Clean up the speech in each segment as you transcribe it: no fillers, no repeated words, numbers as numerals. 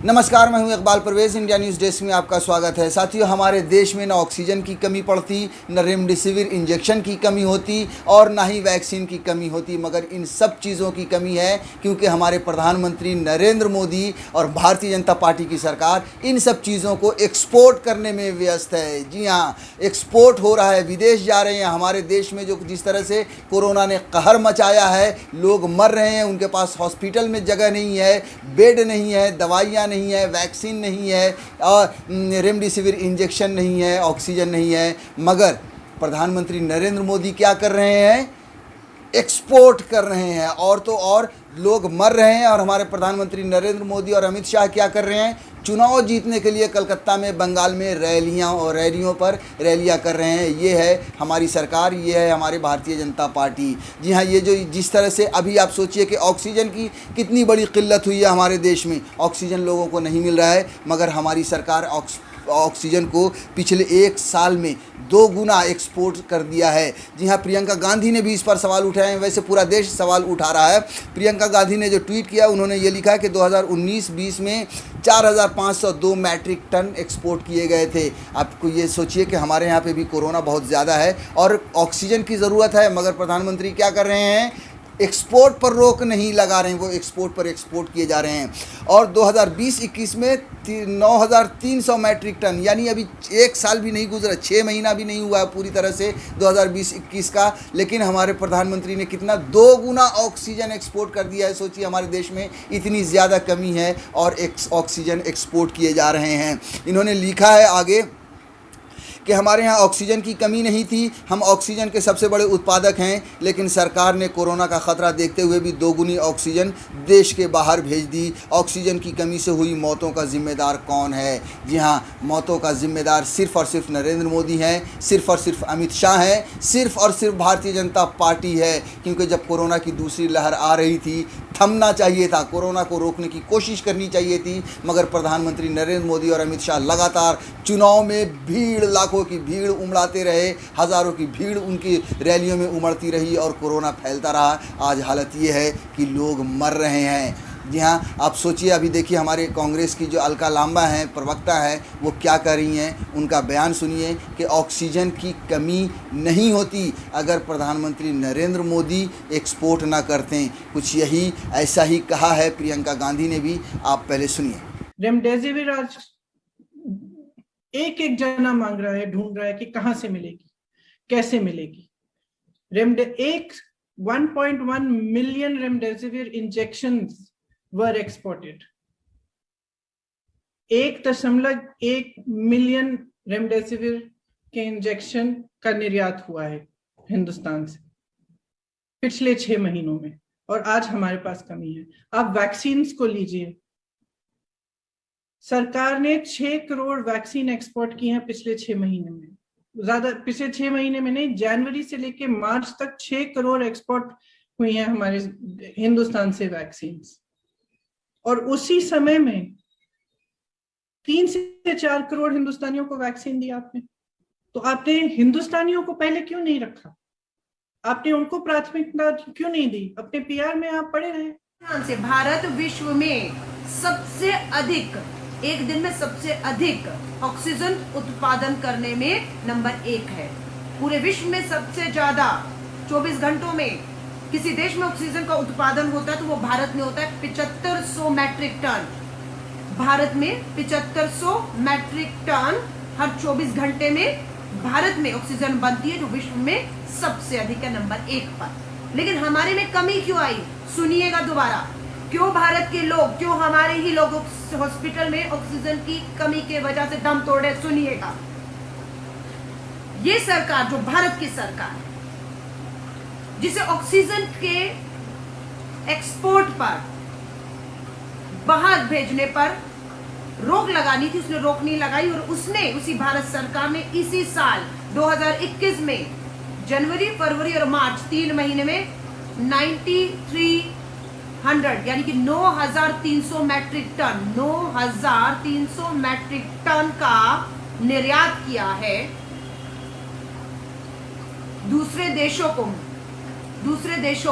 नमस्कार, मैं हूं Iqbal Parvez. India news desk में आपका स्वागत है। साथियों, हमारे देश में न ऑक्सीजन की कमी पड़ती, न रेमडेसिविर इंजेक्शन की कमी होती और ना ही वैक्सीन की कमी होती, मगर इन सब चीज़ों की कमी है क्योंकि हमारे प्रधानमंत्री नरेंद्र मोदी और भारतीय जनता पार्टी की सरकार इन सब चीज़ों को एक्सपोर्ट करने में व्यस्त है। जी हाँ, एक्सपोर्ट हो रहा है, विदेश जा रहे हैं। हमारे देश में जो जिस तरह से कोरोना ने कहर मचाया है, लोग मर रहे हैं, उनके पास हॉस्पिटल में जगह नहीं है, बेड नहीं है, दवाइयाँ नहीं है, वैक्सीन नहीं है और रेमडेसिविर इंजेक्शन नहीं है, ऑक्सीजन नहीं है, मगर प्रधानमंत्री नरेंद्र मोदी क्या कर रहे हैं? एक्सपोर्ट कर रहे हैं। और तो और लोग मर रहे हैं और हमारे प्रधानमंत्री नरेंद्र मोदी और अमित शाह क्या कर रहे हैं? चुनाव जीतने के लिए कलकत्ता में, बंगाल में रैलियों पर रैलियां कर रहे हैं। ये है हमारी सरकार, ये है हमारी भारतीय जनता पार्टी। जी हाँ, ये जो जिस तरह से अभी आप सोचिए कि ऑक्सीजन की कितनी बड़ी किल्लत हुई है हमारे देश में। ऑक्सीजन लोगों को नहीं मिल रहा है, मगर हमारी सरकार ऑक्सीजन को पिछले एक साल में 2 गुना एक्सपोर्ट कर दिया है। जी हाँ, प्रियंका गांधी ने भी इस पर सवाल उठाए हैं। वैसे पूरा देश सवाल उठा रहा है। प्रियंका गांधी ने जो ट्वीट किया, उन्होंने ये लिखा है कि 2019-20 में 4,502 मैट्रिक टन एक्सपोर्ट किए गए थे। आपको ये सोचिए कि हमारे यहाँ पे भी कोरोना बहुत ज़्यादा है और ऑक्सीजन की ज़रूरत है, मगर प्रधानमंत्री क्या कर रहे हैं? एक्सपोर्ट पर रोक नहीं लगा रहे हैं, वो एक्सपोर्ट पर एक्सपोर्ट किए जा रहे हैं। और 2020-21 में 9,300 मैट्रिक टन, यानी अभी एक साल भी नहीं गुजरा, 6 महीना भी नहीं हुआ है पूरी तरह से 2020-21 का, लेकिन हमारे प्रधानमंत्री ने कितना 2 गुना ऑक्सीजन एक्सपोर्ट कर दिया है। सोचिए, हमारे देश में इतनी ज़्यादा कमी है और ऑक्सीजन एक्सपोर्ट किए जा रहे हैं। इन्होंने लिखा है आगे कि हमारे यहाँ ऑक्सीजन की कमी नहीं थी, हम ऑक्सीजन के सबसे बड़े उत्पादक हैं, लेकिन सरकार ने कोरोना का ख़तरा देखते हुए भी 2 गुनी ऑक्सीजन देश के बाहर भेज दी। ऑक्सीजन की कमी से हुई मौतों का जिम्मेदार कौन है? जी हाँ, मौतों का जिम्मेदार सिर्फ़ और सिर्फ नरेंद्र मोदी हैं, सिर्फ़ और सिर्फ अमित शाह हैं, सिर्फ़ और सिर्फ भारतीय जनता पार्टी है। क्योंकि जब कोरोना की दूसरी लहर आ रही थी, थमना चाहिए था, कोरोना को रोकने की कोशिश करनी चाहिए थी, मगर प्रधानमंत्री नरेंद्र मोदी और अमित शाह लगातार चुनाव में भीड़, लाखों की भीड़ उमड़ाते रहे, हज़ारों की भीड़ उनकी रैलियों में उमड़ती रही और कोरोना फैलता रहा। आज हालत ये है कि लोग मर रहे हैं। जी हाँ, आप सोचिए, अभी देखिए हमारे कांग्रेस की जो अलका लांबा हैं, प्रवक्ता हैं, वो क्या कर रही हैं। उनका बयान सुनिए कि ऑक्सीजन की कमी नहीं होती अगर प्रधानमंत्री नरेंद्र मोदी एक्सपोर्ट ना करते। कुछ यही ऐसा ही कहा है प्रियंका गांधी ने भी। आप पहले सुनिए। रेमडेसिविर आज एक जना मांग रहा है, ढूंढ रहा है कि कहां से मिलेगी, कैसे मिलेगी। 1.1 मिलियन रेमडेसिविर इंजेक्शंस वर एक्सपोर्टेड। 1.1 मिलियन रेमडेसिविर के इंजेक्शन का निर्यात हुआ है हिंदुस्तान से पिछले 6 महीनों में, और आज हमारे पास कमी है। आप वैक्सीन्स को लीजिए, सरकार ने 6 करोड़ वैक्सीन एक्सपोर्ट की हैं पिछले 6 महीने में। ज्यादा पिछले 6 महीने में नहीं, जनवरी से लेकर मार्च तक 6 करोड़ एक्सपोर्ट हुई हैं हमारे हिंदुस्तान से वैक्सीन। और उसी समय में 3 से 4 करोड़ हिंदुस्तानियों को वैक्सीन दी आपने। तो आपने हिंदुस्तानियों को पहले क्यों नहीं रखा? आपने उनको प्राथमिकता क्यों नहीं दी? अपने पीआर में आप पड़े रहे। भारत विश्व में सबसे अधिक, एक दिन में सबसे अधिक ऑक्सीजन उत्पादन करने में नंबर 1 है। पूरे विश्व में सबसे ज्यादा 24 घंटों में किसी देश में ऑक्सीजन का उत्पादन होता है तो वो भारत में होता है 7500 मैट्रिक टन। भारत में 7500 मैट्रिक टन हर 24 घंटे में भारत में ऑक्सीजन बनती है, जो विश्व में सबसे अधिक है, नंबर 1 पर। लेकिन हमारे में कमी क्यों आई? सुनिएगा दोबारा। क्यों भारत के लोग, क्यों हमारे ही लोग हॉस्पिटल में ऑक्सीजन की कमी के वजह से दम तोड़ रहे? सुनिएगा। ये सरकार, जो भारत की सरकार, जिसे ऑक्सीजन के एक्सपोर्ट पर, बाहर भेजने पर रोक लगानी थी, उसने रोक नहीं लगाई। और उसने, उसी भारत सरकार ने इसी साल 2021 में जनवरी, फरवरी और मार्च 3 महीने में 9300 यानी कि 9,300 मैट्रिक टन, 9,300 मैट्रिक टन का निर्यात किया है दूसरे देशों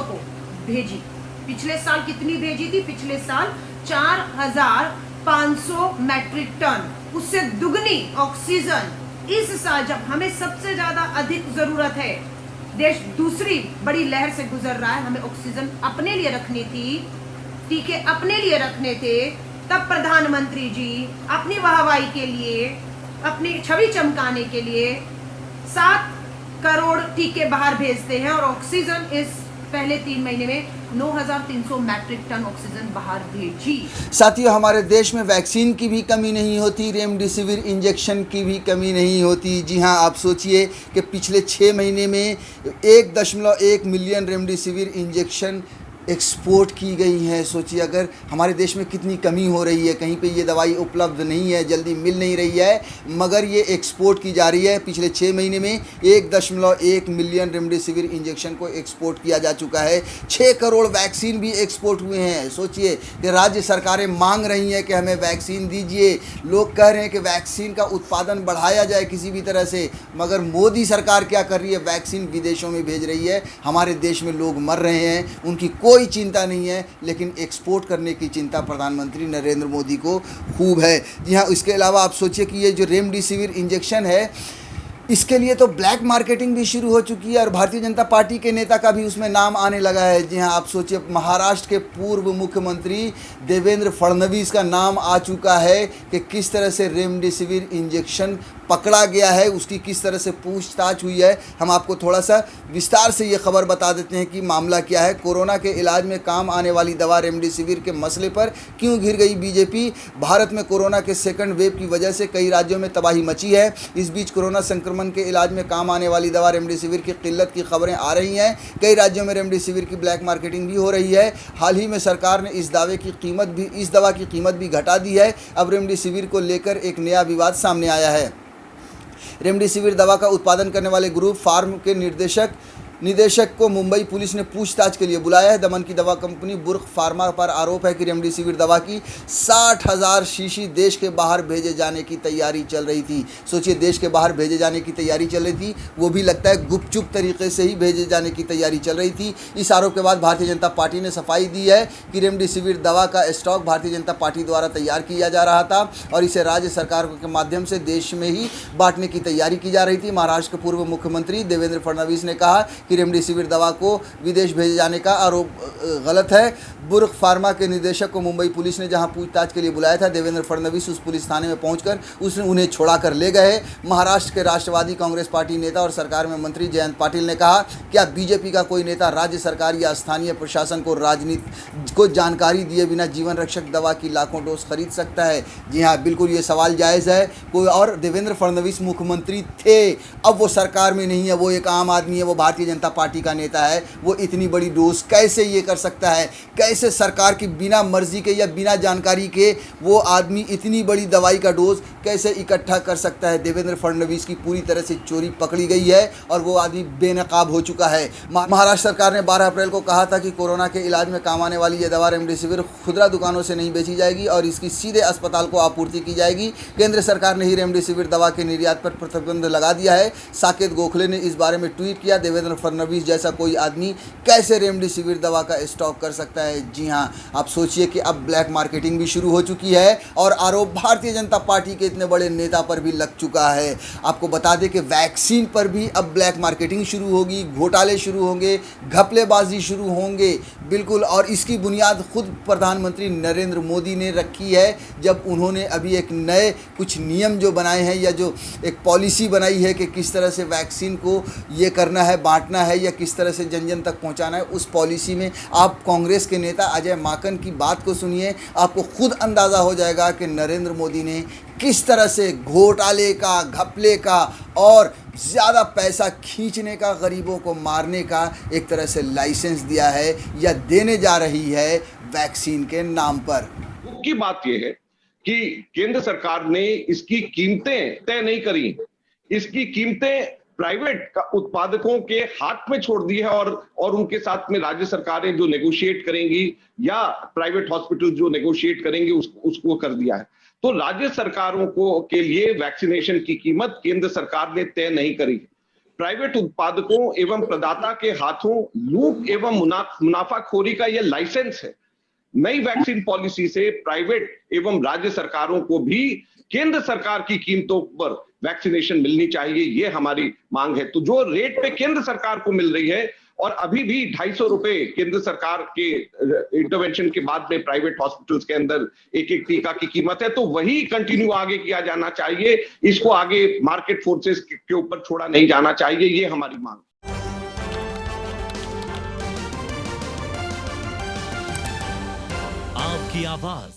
को भेजी। पिछले साल कितनी भेजी थी? पिछले साल 4,000 500 मैट्रिक टन, उससे दुगनी ऑक्सीजन इस साल, जब हमें सबसे ज्यादा अधिक जरूरत है, देश दूसरी बड़ी लहर से गुजर रहा है, हमें ऑक्सीजन अपने लिए रखनी थी, टीके अपने लिए रखने थे, तब प्रधानमंत्री जी अपनी वाहवाही के लिए, अपनी छवि चमकाने के लिए 7 करोड़ टीके बाहर भेजते हैं और ऑक्सीजन इस पहले 3 महीने में 9,300 मैट्रिक टन ऑक्सीजन बाहर भेजी। साथियों, हमारे देश में वैक्सीन की भी कमी नहीं होती, रेमडेसिविर इंजेक्शन की भी कमी नहीं होती। जी हाँ, आप सोचिए कि पिछले 6 महीने में 1.1 मिलियन रेमडेसिविर इंजेक्शन एक्सपोर्ट की गई हैं। सोचिए अगर हमारे देश में कितनी कमी हो रही है, कहीं पे ये दवाई उपलब्ध नहीं है, जल्दी मिल नहीं रही है, मगर ये एक्सपोर्ट की जा रही है। पिछले 6 महीने में 1.1 मिलियन रेमडेसिविर इंजेक्शन को एक्सपोर्ट किया जा चुका है। 6 करोड़ वैक्सीन भी एक्सपोर्ट हुए हैं। सोचिए कि राज्य सरकारें मांग रही हैं कि हमें वैक्सीन दीजिए, लोग कह रहे हैं कि वैक्सीन का उत्पादन बढ़ाया जाए किसी भी तरह से, मगर मोदी सरकार क्या कर रही है, वैक्सीन विदेशों में भेज रही है। हमारे देश में लोग मर रहे हैं, उनकी कोई चिंता नहीं है, लेकिन एक्सपोर्ट करने की चिंता प्रधानमंत्री नरेंद्र मोदी को खूब है। जी हाँ, इसके अलावा आप सोचिए कि ये जो रेमडेसिविर इंजेक्शन है, इसके लिए तो ब्लैक मार्केटिंग भी शुरू हो चुकी है और भारतीय जनता पार्टी के नेता का भी उसमें नाम आने लगा है। जी हाँ, आप सोचिए महाराष्ट्र के पूर्व मुख्यमंत्री देवेंद्र फडणवीस का नाम आ चुका है कि किस तरह से रेमडेसिविर इंजेक्शन पकड़ा गया है, उसकी किस तरह से पूछताछ हुई है। हम आपको थोड़ा सा विस्तार से ये खबर बता देते हैं कि मामला क्या है। कोरोना के इलाज में काम आने वाली दवा रेमडेसिविर के मसले पर क्यों घिर गई बीजेपी। भारत में कोरोना के सेकंड वेव की वजह से कई राज्यों में तबाही मची है। इस बीच कोरोना संक्रमण के इलाज में काम आने वाली दवा रेमडेसिविर की किल्लत की खबरें आ रही हैं। कई राज्यों में रेमडेसिविर की ब्लैक मार्केटिंग भी हो रही है। हाल ही में सरकार ने इस दवा की कीमत भी घटा दी है। अब रेमडेसिविर को लेकर एक नया विवाद सामने आया है। रेमडेसिविर दवा का उत्पादन करने वाले ग्रुप फार्म के निदेशक को मुंबई पुलिस ने पूछताछ के लिए बुलाया है। दमन की दवा कंपनी बुर्क फार्मा पर आरोप है कि रेमडेसिविर दवा की 60,000 शीशी देश के बाहर भेजे जाने की तैयारी चल रही थी। सोचिए, देश के बाहर भेजे जाने की तैयारी चल रही थी, वो भी लगता है गुपचुप तरीके से ही भेजे जाने की तैयारी चल रही थी। इस आरोप के बाद भारतीय जनता पार्टी ने सफाई दी है कि रेमडेसिविर दवा का स्टॉक भारतीय जनता पार्टी द्वारा तैयार किया जा रहा था और इसे राज्य सरकार के माध्यम से देश में ही बांटने की तैयारी की जा रही थी। महाराष्ट्र के पूर्व मुख्यमंत्री देवेंद्र फडणवीस ने कहा कि रेमडेसिविर दवा को विदेश भेजे जाने का आरोप गलत है। बुर्क फार्मा के निदेशक को मुंबई पुलिस ने जहां पूछताछ के लिए बुलाया था, देवेंद्र फडणवीस उस पुलिस थाने में पहुंचकर उन्हें छोड़ा कर ले गए। महाराष्ट्र के राष्ट्रवादी कांग्रेस पार्टी नेता और सरकार में मंत्री जयंत पाटिल ने कहा, क्या बीजेपी का कोई नेता राज्य सरकार या स्थानीय प्रशासन को राजनीति को जानकारी दिए बिना जीवन रक्षक दवा की लाखों डोज खरीद सकता है? जी हाँ, बिल्कुल ये सवाल जायज़ है। कोई और देवेंद्र फडणवीस मुख्यमंत्री थे, अब वो सरकार में नहीं है, वो एक आम आदमी है, वो भारतीय जनता पार्टी का नेता है। वो इतनी बड़ी डोज कैसे ये कर सकता है? कैसे सरकार की बिना मर्जी के या बिना जानकारी के वो आदमी इतनी बड़ी दवाई का डोज कैसे इकट्ठा कर सकता है? देवेंद्र फडणवीस की पूरी तरह से चोरी पकड़ी गई है और वो आदमी बेनकाब हो चुका है। महाराष्ट्र सरकार ने 12 अप्रैल को कहा था कि कोरोना के इलाज में काम आने वाली ये दवा रेमडेसिविर खुदरा दुकानों से नहीं बेची जाएगी और इसकी सीधे अस्पताल को आपूर्ति की जाएगी। केंद्र सरकार ने ही रेमडेसिविर दवा के निर्यात पर प्रतिबंध लगा दिया है। साकेत गोखले ने इस बारे में ट्वीट किया, देवेंद्र फडणवीस जैसा कोई आदमी कैसे रेमडेसिविर दवा का स्टॉक कर सकता है? जी हाँ, आप सोचिए कि अब ब्लैक मार्केटिंग भी शुरू हो चुकी है और आरोप भारतीय जनता पार्टी के इतने बड़े नेता पर भी लग चुका है। आपको बता दें कि वैक्सीन पर भी अब ब्लैक मार्केटिंग शुरू होगी, घोटाले शुरू होंगे, घपलेबाजी शुरू होंगे, बिल्कुल। और इसकी बुनियाद खुद प्रधानमंत्री नरेंद्र मोदी ने रखी है, जब उन्होंने अभी एक नए कुछ नियम जो बनाए हैं या जो एक पॉलिसी बनाई है कि किस तरह से वैक्सीन को ये करना है, बांटना है या किस तरह से जन जन तक पहुंचाना है। उस पॉलिसी में आप कांग्रेस के नेता अजय माकन की बात को सुनिए, आपको खुद अंदाज़ा हो जाएगा कि नरेंद्र मोदी ने किस तरह से घोटाले का, घपले का और ज़्यादा पैसा खींचने का, गरीबों को मारने का एक तरह से लाइसेंस दिया है या देने जा रही है वैक्सीन के नाम पर। मुख्य बात यह है कि केंद्र सरकार ने इसकी कीमतें तय नहीं करी, इसकी कीमतें प्राइवेट उत्पादकों के हाथ में छोड़ दी है और उनके साथ में राज्य सरकारें जो नेगोशिएट करेंगी या प्राइवेट हॉस्पिटल जो नेगोशिएट करेंगे उसको कर दिया है। तो राज्य सरकारों को के लिए वैक्सीनेशन की कीमत केंद्र सरकार ने तय नहीं करी। प्राइवेट उत्पादकों एवं प्रदाता के हाथों लूट एवं मुनाफाखोरी का यह लाइसेंस है। नई वैक्सीन पॉलिसी से प्राइवेट एवं राज्य सरकारों को भी केंद्र सरकार की कीमतों पर वैक्सीनेशन मिलनी चाहिए, ये हमारी मांग है। तो जो रेट पे केंद्र सरकार को मिल रही है और अभी भी 250 रुपए केंद्र सरकार के इंटरवेंशन के बाद में प्राइवेट हॉस्पिटल्स के अंदर एक एक टीका की कीमत है, तो वही कंटिन्यू आगे किया जाना चाहिए। इसको आगे मार्केट फोर्सेस के ऊपर छोड़ा नहीं जाना चाहिए, ये हमारी मांग। आपकी आवाज